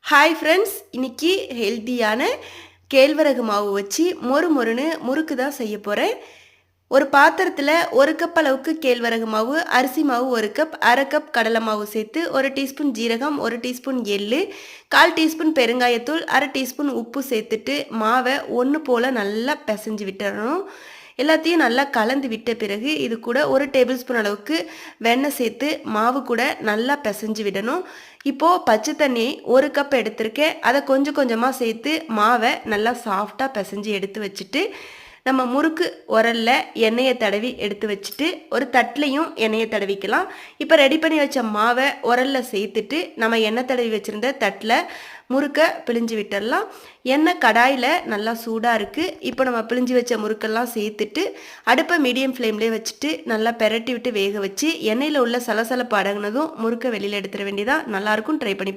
Hi friends, இன்னைக்கு ஹெல்த்தியான கேழ்வரகு மாவு வச்சு மொறு மொறுன்னு முறுக்கு தான் செய்ய போகிறேன். ஒரு பாத்திரத்தில் 1 கப் அளவுக்கு கேழ்வரகு மாவு, அரிசி மாவு 1 கப், 1/2 கப் கடலை மாவு சேர்த்து 1 டீஸ்பூன் ஜீரகம், 1 டீஸ்பூன் எள்ளு, 1/4 டீஸ்பூன் பெருங்காயத்தூள், 1/2 டீஸ்பூன் உப்பு சேர்த்துட்டு மாவை ஒன்று போல் நல்லா பிசைஞ்சு விட்டுறணும். எல்லாத்தையும் நல்லா கலந்து விட்ட பிறகு இது கூட 1 டேபிள் ஸ்பூன் அளவுக்கு வெண்ணெய் சேர்த்து மாவு கூட நல்லா பிசைஞ்சு விடணும். இப்போது பச்சை தண்ணி 1 கப் எடுத்திருக்கேன். அதை கொஞ்சம் கொஞ்சமாக சேர்த்து மாவை நல்லா சாஃப்டாக பிசைஞ்சு எடுத்து வச்சுட்டு நம்ம முறுக்கு உரல்ல எண்ணெயை தடவி எடுத்து வச்சுட்டு ஒரு தட்டிலையும் எண்ணெயை தடவிக்கலாம். இப்போ ரெடி பண்ணி வச்ச மாவை உரல்ல சேர்த்துட்டு நம்ம எண்ணெய் தடவி வச்சுருந்த தட்டில் முறுக்கை பிழிஞ்சு விட்டுடலாம். எண்ணெய் கடாயில் நல்லா சூடாக இருக்குது. இப்போ நம்ம பிழிஞ்சு வச்ச முறுக்கெல்லாம் சேர்த்துட்டு அடுப்பை மீடியம் ஃப்ளேம்லேயே வச்சுட்டு நல்லா பெரட்டி விட்டு வேக வச்சு எண்ணெயில் உள்ள சலசலப்பு அடங்கினதும் முறுக்கை வெளியில் எடுத்துட வேண்டியதான். நல்லாயிருக்கும். ட்ரை பண்ணி